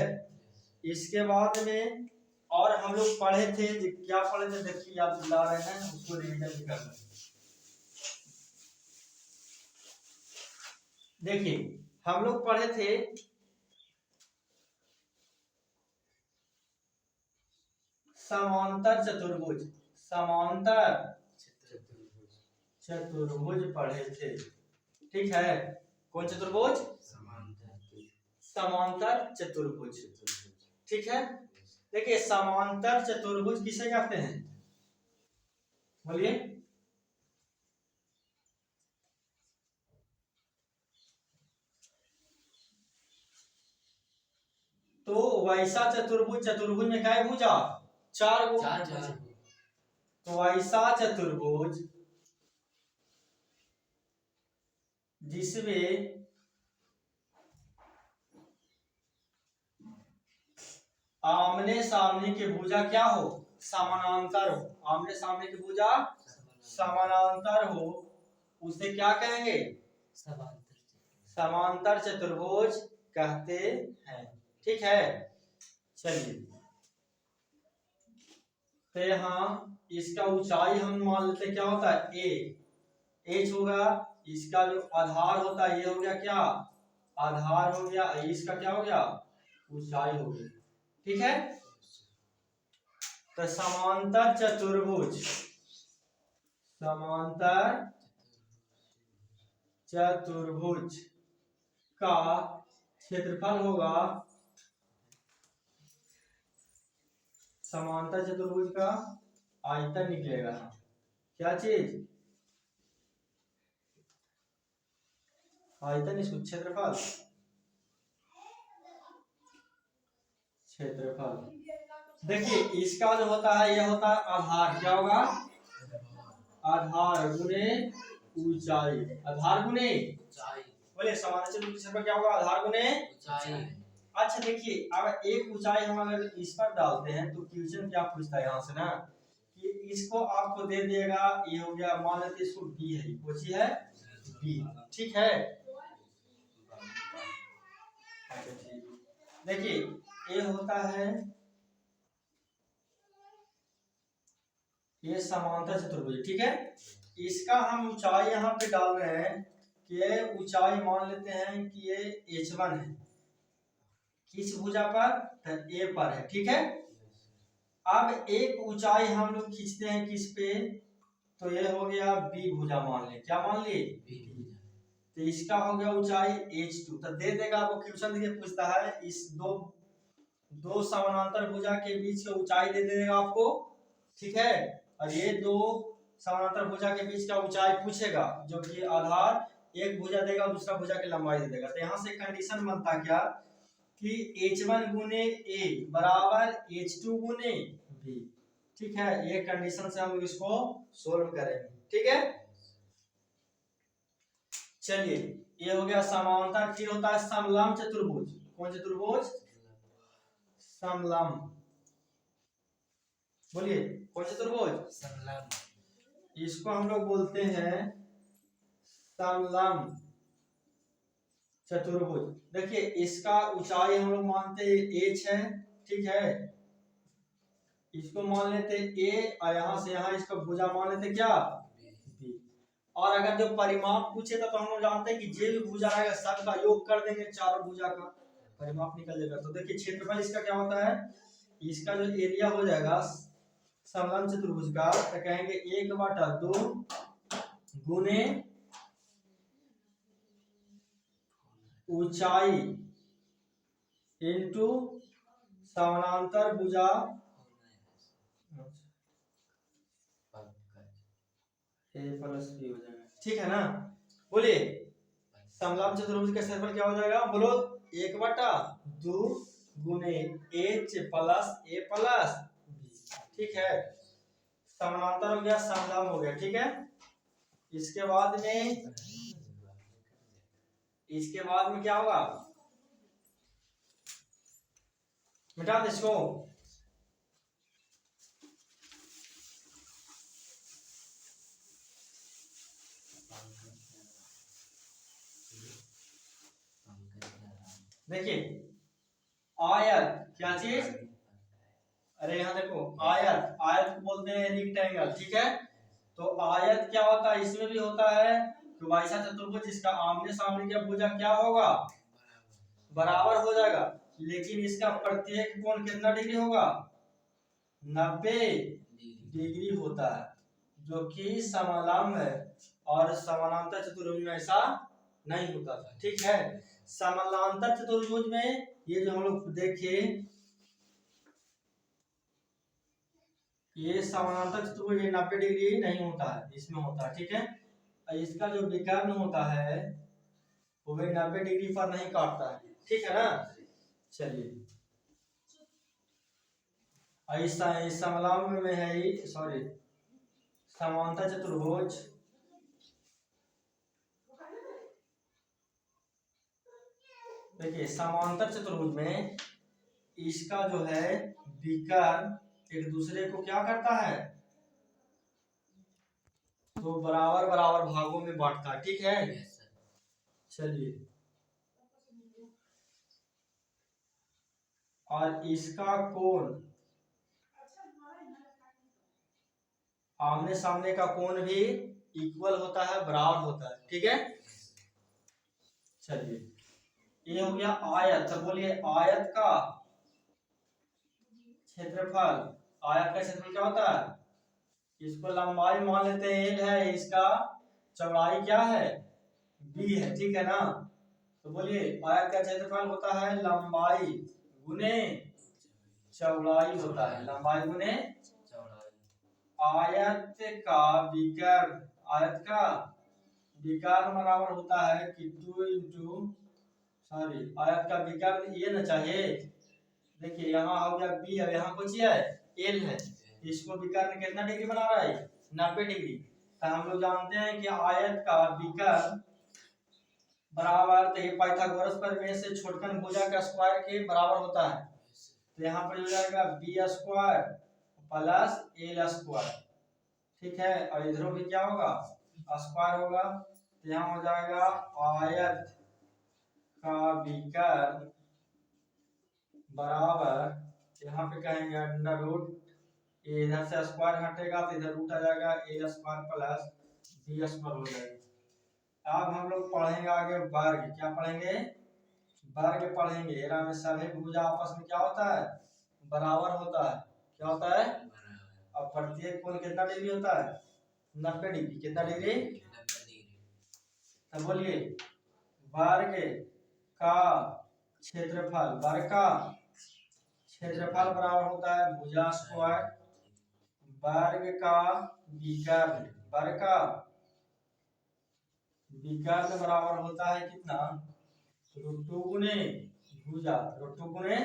S1: इसके बाद में और हम लोग पढ़े थे, क्या पढ़े थे देखिए, याद दिला रहे हैं, उसको रिवीजन भी करना। देखिए हम लोग पढ़े थे समांतर चतुर्भुज, समांतर चतुर्भुज पढ़े थे, ठीक है। कौन चतुर्भुज? समांतर चतुर्भुज, ठीक है। देखिए समांतर चतुर्भुज किसे कहते हैं? बोलिए। तो वैसा चतुर्भुज, चतुर्भुज में क्या है भुजा? 4 गो। तो वैसा चतुर्भुज जिसमें आमने सामने की भुजा क्या हो? समानांतर हो। आमने सामने की भुजा समानांतर हो, उसे क्या कहेंगे? समांतर चतुर्भुज कहते हैं, ठीक है। चलिए तो यहाँ इसका ऊंचाई हम मान लेते क्या होता है? ए, एच होगा, इसका जो आधार होता है ये हो गया क्या? आधार हो गया, इसका क्या हो गया? ऊंचाई हो गई, ठीक है। तो समांतर चतुर्भुज, समांतर चतुर्भुज का क्षेत्रफल होगा, समांतर चतुर्भुज का आयतन निकलेगा, क्या चीज? आयतन, इसको क्षेत्रफल, क्षेत्रफल। देखिए इसका जो होता है यह होता है आधार, क्या होगा? आधार गुने ऊंचाई, आधार गुने बोले समांतर चतुर्भुज क्षेत्रफल क्या होगा? आधार गुने ऊंचाई। अच्छा देखिए अब एक ऊंचाई हम अगर इस पर डालते हैं तो क्वेश्चन क्या पूछता है यहाँ से ना, कि इसको आपको दे देगा, ये हो गया मान लेते इसको बी है, कौन सी है? बी, ठीक है। देखिए ये होता है, ये समांतर चतुर्भुज, ठीक है। इसका हम ऊंचाई यहाँ पे डाल रहे हैं कि ऊंचाई मान लेते हैं कि ये h1 है, किस भुजा पर? तो ए पर है, ठीक है। अब एक ऊंचाई हम लोग खींचते हैं किस पे? तो ये हो गया बी भुजा मान ले, क्या मान लिए? तो इसका हो गया ऊंचाई H2। तो दे देगा आपको क्वेश्चन, देखिए पूछता है इस दो समानांतर भुजा के बीच का ऊंचाई दे देगा आपको, ठीक है। और ये दो समानांतर भुजा के बीच का ऊंचाई पूछेगा, जो कि आधार एक भुजा देगा और दूसरा भुजा की लंबाई दे देगा। तो यहाँ से कंडीशन बनता क्या कि H1 गुने A बराबर H2 गुने B, ठीक है। ये कंडीशन से हम लोग इसको सोल्व करेंगे, ठीक है। चलिए, ये हो गया समांतर। फिर होता है समलंब चतुर्भुज। कौन चतुर्भुज? समलंब। बोलिए, कौन चतुर्भुज? समलंब। इसको हम लोग बोलते हैं समलंब चतुर्भुज। देखिए, इसका ऊंचाई हम लोग मानते हैं h है, ठीक है। इसको मान लेते a और यहाँ से यहाँ इसका भुजा मान लेते क्या? b। और अगर जो परिमाप पूछे तो हम लोग जानते हैं कि जो भी भुजा रहेगा सबका योग कर देंगे, चारों भुजा का परिमाप निकल जाएगा। तो देखिए क्षेत्रफल इसका क्या होता है, इसका जो एरिया हो जाएगा समलंब चतुर्भुज का, तो कहेंगे 1/2 गुने ऊंचाई इनटू समानांतर भुजा, a प्लस b हो जाएगा, ठीक है ना। बोलिए, समलंब चतुर्भुज का क्षेत्रफल क्या हो जाएगा? बोलो, 1/2 गुने h plus a plus b, ठीक है। समानांतर हो गया, समलंब हो गया, ठीक है। इसके बाद में क्या होगा? मिटा दे इसको। देखिए, आयत क्या चीज? अरे यहाँ देखो, आयत, आयत को बोलते हैं रेक्टेंगल, ठीक है। तो आयत क्या होता है? इसमें भी होता है कि वैसा चतुर्भुज जिसका आमने सामने का भुजा क्या होगा? बराबर हो जाएगा। लेकिन इसका प्रत्येक कोण कितना डिग्री होगा? 90 डिग्री होता है, जो कि समलंब है। और समानांतर चतुर्भुज में ऐसा नहीं होता था, ठीक है। समानांतर चतुर्भुज में ये जो हम लोग देखे, ये समानांतर चतुर्भुज 90 डिग्री नहीं होता है, इसमें होता है, ठीक है। इसका जो विकर्ण होता है वो भी 90 डिग्री पर नहीं काटता है, ठीक है ना। चलिए, ऐसा समलंब में है, सॉरी, समांतर चतुर्भुज देखिए, समांतर चतुर्भुज में इसका जो है विकर्ण एक दूसरे को क्या करता है? तो बराबर बराबर भागों में बांटता है, ठीक है। चलिए, और इसका कोण, आमने सामने का कोण भी इक्वल होता है, बराबर होता है, ठीक है। चलिए, ये हो गया आयत। तो बोलिए, आयत का क्षेत्रफल, आयत का क्षेत्रफल क्या होता है? इसको लंबाई मान लेते हैं L है, इसका चौड़ाई क्या है? B है, ठीक है ना। तो बोलिए, आयत का क्षेत्रफल होता है लंबाई गुने चौड़ाई होता है, लंबाई गुने आयत का विकर्ण, आयत का विकर्ण बराबर होता है कि 2 इंटू, सॉरी, आयत का विकर्ण ये ना चाहिए। देखिए, यहाँ हो गया B, अब यहाँ कुछ है L है, इसको विकर्ण कितना डिग्री बना रहा है? 90 डिग्री। तो हम लोग जानते हैं कि आयत का विकर्ण बराबर, तो ये पाइथागोरस प्रमेय से छोटकन भुजा का स्क्वायर के बराबर होता है। तो यहाँ पर हो जाएगा B square plus L square, ठीक है। और इधरों भी क्या होगा? स्क्वायर होगा। तो यहाँ हो जाएगा आयत का विकर्ण बराबर, यहाँ पे कहेंगे अंडर रूट, इधर से स्क्वायर हटेगा तो इधर रूट आ जाएगा, ए स्क्वायर प्लस बी स्क्वायर हो जाएगा। अब हम लोग पढ़ेंगे आगे वर्ग। क्या पढ़ेंगे? वर्ग पढ़ेंगे एरा में सभी भुजा आपस में क्या होता है, बराबर होता है। क्या होता है, और प्रत्येक कोण कितना डिग्री होता है, 90 डिग्री। कितना डिग्री, तो बोलिए वर्ग का क्षेत्रफल, वर्ग का क्षेत्रफल बराबर होता है भुजा स्क्वायर वर्ग का विकर्ण, वर्ग का विकर्ण बराबर होता है कितना, √2 गुणे भुजा, √2 गुणे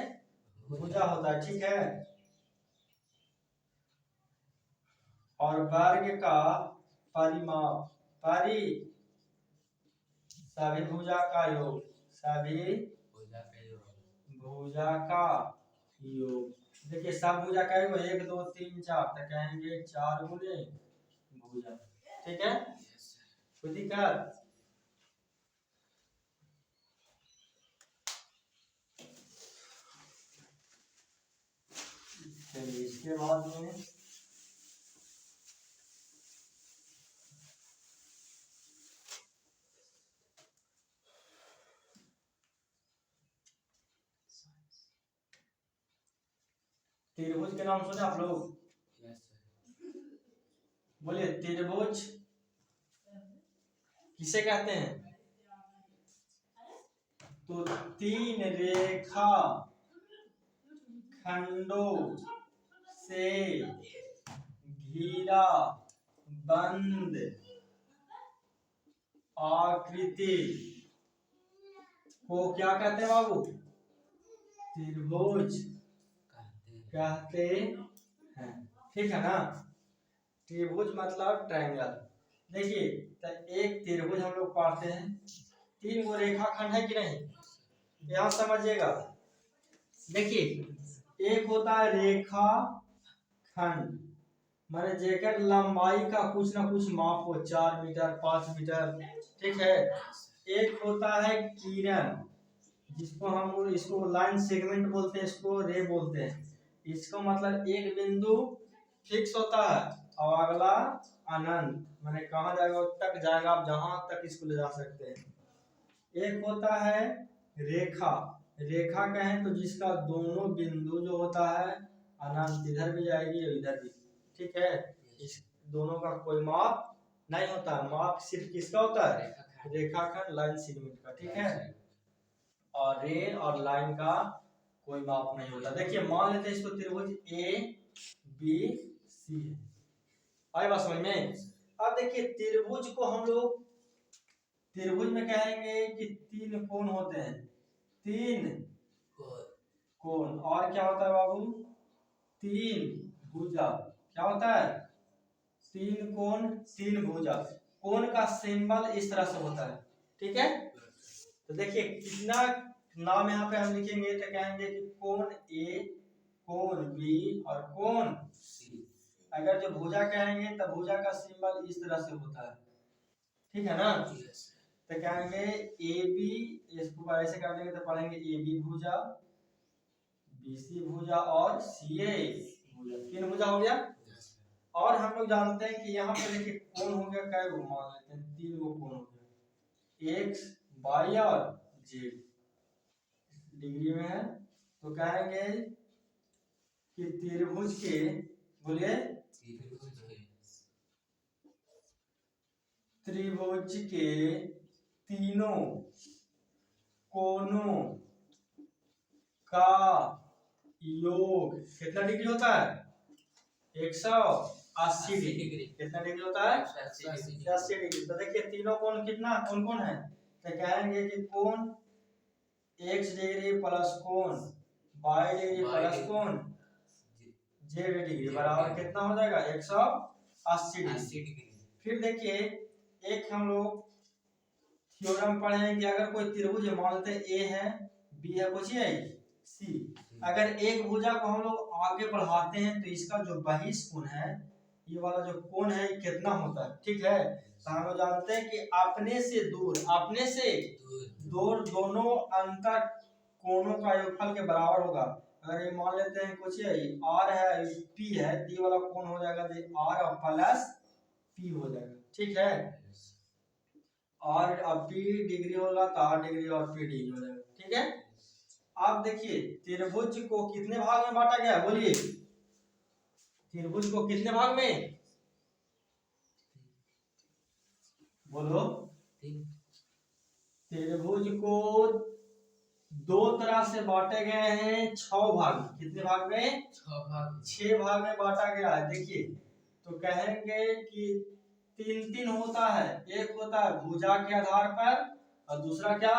S1: भुजा होता है। ठीक है, और वर्ग का परिमाप, सभी भुजा का योग, सभी भुजा का योग। देखिए सब भुजा का योग 1 2 3 4, तो कहेंगे 4 गुणे भुजा। ठीक है, कोई दिक्कत, चलिए इसके बाद में त्रिभुज के नाम सुने आप लोग, बोलिए त्रिभुज किसे कहते हैं, तो 3 रेखा खंडों से घिरा बंद आकृति को क्या कहते हैं बाबू, त्रिभुज कहते हैं। ठीक है ना, त्रिभुज मतलब ट्रायंगल। देखिए तो एक त्रिभुज हम लोग पढ़ते हैं, 3 गो रेखाखंड है कि नहीं, यहाँ समझिएगा। देखिए एक होता है रेखा खंड, माने जेकर लंबाई का कुछ ना कुछ माप हो, 4 मीटर 5 मीटर। ठीक है, एक होता है किरण, जिसको हम लोग इसको लाइन सेगमेंट बोलते हैं, इसको रे बोलते हैं। इसको मतलब एक बिंदु फिक्स होता है और अगला अनंत, माने कहाँ जाएगा तक जाएगा, आप जहां तक इसको ले जा सकते हैं। एक होता है रेखा, रेखा कहें तो जिसका दोनों बिंदु जो होता है अनंत, इधर भी जाएगी और इधर भी। ठीक है, इस दोनों का कोई माप नहीं होता, माप सिर्फ किसका होता है, रेखाखंड लाइन सेगमेंट का। ठीक है, और रे और लाइन का कोई माप नहीं होता। देखिए मान लेते हैं इसको त्रिभुज ABC है, आए बात समझ में। अब देखिए त्रिभुज को हम लोग त्रिभुज में कहेंगे कि 3 कोण होते हैं, 3 कोण, और क्या होता है बाबू, 3 भुजा। क्या होता है, 3 कोण 3 भुजा। कोण का सिंबल इस तरह से होता है। ठीक है, तो देखिए कितना नाम यहाँ पे हम लिखेंगे, तो कहेंगे कि कोण A, कोण B और कोण C। अगर जो भुजा कहेंगे तो भुजा का सिंबल इस तरह से होता है। ठीक है ना, तो कहेंगे AB, इसको ऐसे कर देंगे तो पढ़ेंगे AB भुजा, BC भुजा और CA भुजा। 3 भुजा हो गया। और हम लोग जानते हैं कि यहाँ पे देखिए कोण हो गया, कै गो मान लेते हैं, 3 गो कोण हो गया, X Y और Z डिग्री में है। तो कहेंगे कि त्रिभुज के, बोलिए त्रिभुज के तीनों कोणों का योग कितना डिग्री होता है, 180 डिग्री। कितना डिग्री होता है, 180 डिग्री। तो देखिए तीनों कोण कितना, कौन कौन है, तो कहेंगे कि कोण x डिग्री प्लस कोण y डिग्री प्लस कोण z डिग्री बराबर कितना हो जाएगा, 180 डिग्री। फिर देखिए एक हम लोग थ्योरम पढ़े हैं कि अगर कोई त्रिभुज मानते A है, B है, पूछिए C, अगर एक भुजा को हम लोग आगे बढ़ाते हैं तो इसका जो बहिष कोण है, ये वाला जो कोण है कितना होता है। ठीक है, तो हम लोग जानते हैं कि अपने से दूर, अपने से दूर दोनों अंतर कोणों का योगफल के बराबर होगा। अगर ये मान लेते हैं कुछ R है, P है, तो ये वाला कोण हो जाएगा R प्लस P हो जाएगा। ठीक है, और अब P डिग्री होगा तो R डिग्री और P डिग्री हो जाएगा। ठीक ठीक है। आप देखिए त्रिभुज को कितने भाग में बांटा गया है, बोलिए त्रिभुज को कितने भाग में, बोलो। त्रिभुज को दो तरह से बांटे गए हैं, 6 भाग। कितने भाग में, 6 भाग में बांटा गया है। देखिए तो कहेंगे कि 3-3 होता है। एक होता है भुजा के आधार पर और दूसरा क्या,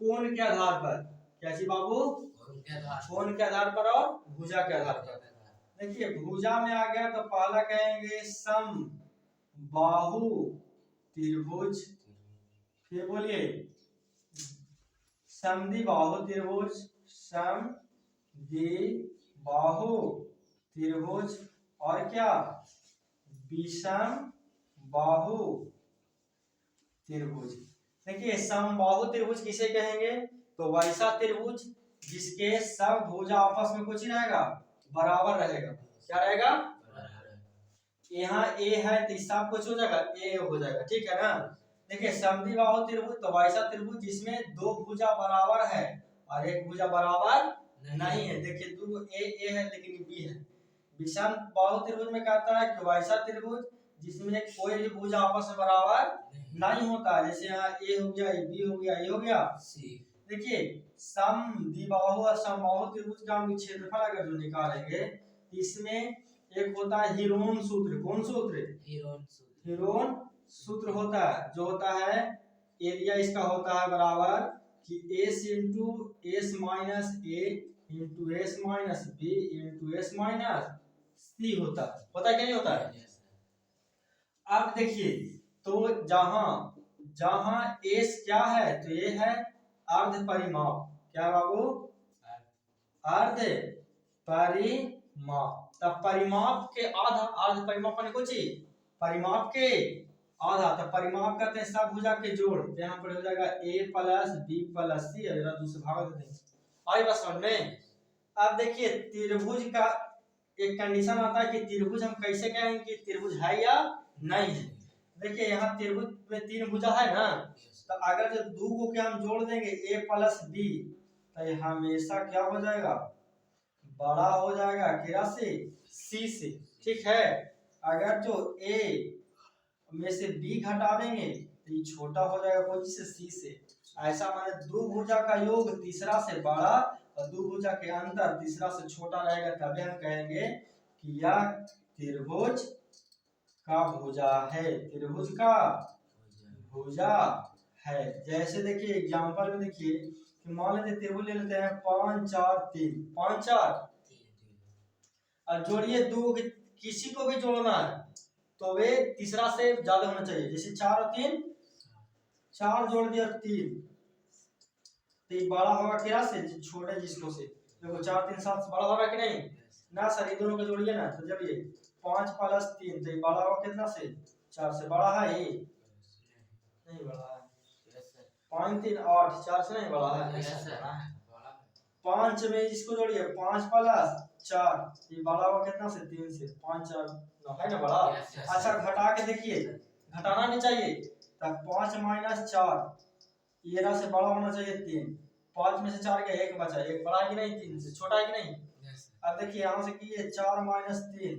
S1: कोण के आधार पर। क्या जी बाबू, कोण के आधार पर और भुजा के आधार पर। देखिए भुजा में आ गया तो पहला कहेंगे सम बाहु त्रिभुज, फिर बोलिए समद्विबाहु त्रिभुज, समद्विबाहु त्रिभुज, और क्या विषम बाहु त्रिभुज। देखिए समबाहु त्रिभुज किसे कहेंगे, तो वैसा त्रिभुज जिसके सब भुजा आपस में कुछ ही रहेगा, बराबर रहेगा। क्या रहेगा, यहाँ ए है तो सब कुछ हो जाएगा, ए हो जाएगा, ठीक है ना। देखिए समद्विबाहु त्रिभुज तो वैसा त्रिभुज जिसमें दो भुजा बराबर है और एक भुजा बराबर नहीं है। देखिए दो ए है लेकिन बी है। विषम बाहु त्रिभुज में कहता है कि वैसा त्रिभुज जिसमें कोई भी भुजा आपस में बराबर नहीं होता, जैसे यहाँ ए हो गया, बी हो गया, ए हो गया, सी। देखिए समद्विबाहु और समबाहु त्रिभुज का हम क्षेत्रफल अगर जो निकालेंगे इसमें एक होता है हीरोन सूत्र। कौन सूत्र, हीरोन सूत्र होता है, जो होता है एरिया इसका होता है बराबर कि S into S minus A into S minus B into S minus C होता है क्या नहीं होता है। अब देखिए तो जहां एस क्या है, तो ये है अर्ध परिमाप। क्या बाबू, अर्ध परिमाप। तब परिमाप के आधा, अर्ध परिमाप माने कुछ परिमाप के आधा, तो परिमाप करते हैं सब भुजा के जोड़। तो यहाँ पर हो जाएगा a प्लस बी प्लस सी, अगर दूसरे भाग देते हैं। आई बस समझ में। अब देखिए त्रिभुज का एक कंडीशन आता है कि त्रिभुज हम कैसे कहेंगे कि त्रिभुज है या नहीं है। देखिए यहाँ त्रिभुज में 3 भुजा है ना, तो अगर जो दो को के हम जोड़ देंगे a प्लस बी, तो हमेशा क्या हो जाएगा, बड़ा हो जाएगा किरा से, सी से, ठीक है। अगर जो a में से b घटा देंगे तो ये छोटा हो जाएगा कौन से, सी से। ऐसा माने दो भुजा का योग तीसरा से बड़ा और दो भुजा के अंतर तीसरा से छोटा रहेगा, तभी हम कहेंगे कि यह त्रिभुज का भुजा है, त्रिभुज का भुजा है। जैसे देखिए एग्जांपल में देखिए कि मान लेते त्रिभुज ले लेते हैं 5 4 3, 5 4 और जोड़िए दो, किसी को भी जोड़ना है तो वे तीसरा से ज्यादा होना चाहिए। जैसे 4 और 3, 4 जोड़ दिया 3, तो ये बड़ा होगा क्या से, छोटे जिसको से। देखो 4 3 7 बड़ा होगा कि नहीं ना सर, ये दोनों को जोड़िए ना, तो जब ये 5 प्लस 3 तो ये बड़ा होगा कितना से, 4 से। बड़ा है ये नहीं, बड़ा है 5 3 8, 4 से नहीं बड़ा है। 5 में इसको जोड़िए 5 प्लस 4, ये बड़ा होगा कितना से, 3 से। 5 4 9 है ना बड़ा। अच्छा घटा के देखिए, घटाना नहीं चाहिए, तब 5 माइनस 4 ये ना से बड़ा होना चाहिए 3। 5 में से 4 गया, 1 बचा, 1 बड़ा है कि नहीं, 3 से छोटा है कि नहीं। अब देखिए यहाँ से किए 4 माइनस 3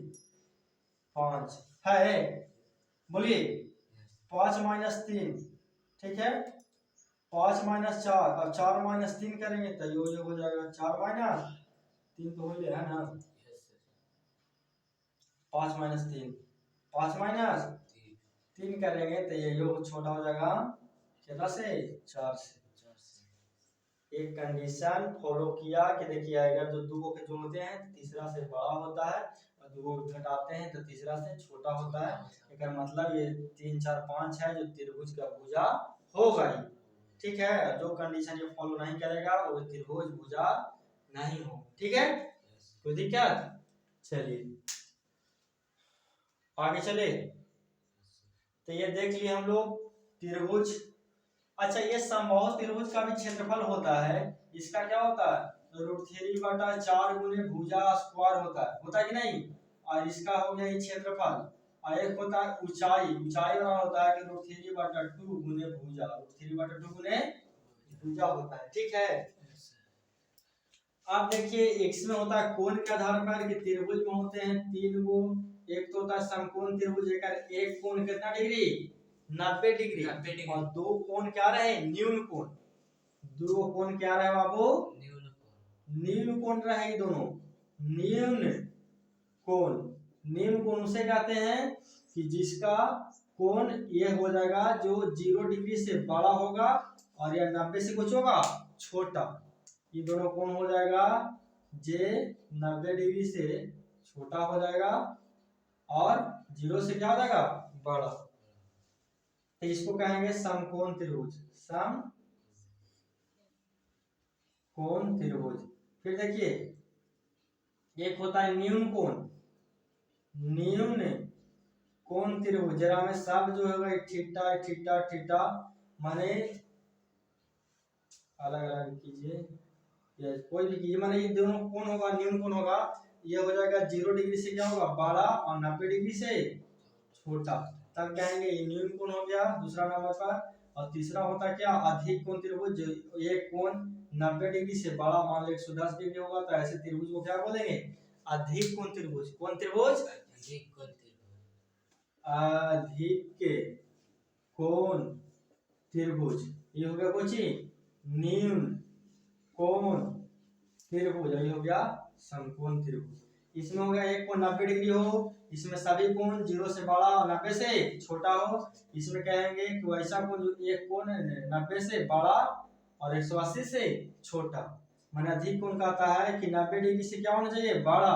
S1: 5 है, बोलिए 5 माइनस 3, ठीक है। 5 माइनस 4 और 4 माइनस 3 करेंगे तो ये हो जाएगा 4 माइनस 3 तो हो गया है ना, 5 माइनस 3, 5 माइनस 3 करेंगे तो ये योग छोटा हो जाएगा कितना से, 4 से। एक कंडीशन फॉलो किया कि देखिए अगर जो दो को जोड़ते हैं तो तीसरा से बड़ा होता है और दो को घटाते हैं तो तीसरा से छोटा होता है। इसका मतलब ये 3 4 5 है जो त्रिभुज का भुजा होगा ही, ठीक है। जो कंडीशन ये फॉलो नहीं करेगा वो त्रिभुज भुजा नहीं हो, ठीक है। कोई दिक्कत, चलिए आगे चले। तो ये देख लिए हम लोग त्रिभुज। अच्छा ये समबाहु त्रिभुज का भी क्षेत्रफल होता है, इसका क्या होता है, √3/4 गुने भुजा स्क्वायर होता है कि नहीं। और इसका हो गया ये क्षेत्रफल। और एक होता है ऊंचाई वाला होता है कि √3/2 गुने भुजा, √3/2 गुने भुजा होता है, ठीक है। अब देखिए एक्स में होता है कोण के आधार पर, कि त्रिभुज में होते हैं 3 गो, एक तो होता है समकोण त्रिभुज, एक कोण कितना डिग्री 90 डिग्री, और दो कोण क्या रहे न्यून कोण, दो कोण क्या रहे बाबू न्यून कोण रहे दोनों, न्यून कोण, न्यून कोण उसे कहते हैं कि जिसका कोण ये हो जाएगा जो 0 डिग्री से बड़ा होगा और यह 90 से कुछ होगा छोटा, ये दोनों कोण हो जाएगा जे 90 डिग्री से छोटा हो जाएगा और 0 से क्या हो जाएगा बड़ा, तो इसको कहेंगे समकोण त्रिभुज, समकोण त्रिभुज। फिर देखिए एक होता है न्यून कोण, न्यून कोण त्रिभुज, जरा में सब जो होगा थीटा थीटा थीटा माने अलग अलग कीजिए या कोई भी कीजिए, माने ये दोनों कोण होगा न्यून कोण होगा, ये हो जाएगा 0 डिग्री से क्या होगा बड़ा और 90 डिग्री से छोटा, तब कहेंगे ये न्यून कोण हो गया दूसरा नंबर पर। और तीसरा होता क्या अधिक कोण त्रिभुज, ये कोण 90 डिग्री से बड़ा मान लो 110 डिग्री होगा, तो ऐसे त्रिभुज को क्या बोलेंगे अधिक कोण त्रिभुज, कौन त्रिभुज अधिक कोण त्रिभुज, अधिक कोण त्रिभुज, ये हो गया कुछ न्यून कोण त्रिभुज, ये हो गया समकोण त्रिभुज। इसमें हो गया एक कोण 90 डिग्री हो, इसमें सभी कोण 0 से बड़ा और 90 से छोटा हो, इसमें कहेंगे कि वैसा कोण जो एक कोण 90 से बड़ा और 180 से छोटा, माने अधिक कोण कहता है कि 90 डिग्री से क्या होना चाहिए बड़ा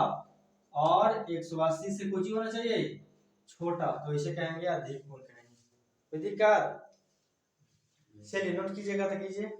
S1: और 180 से कुछ ही होना चाहिए छोटा, तो इसे कहेंगे अधिक कोण कहेंगे। कोई दिक्कत, चलिए नोट कीजिएगा तो कीजिए।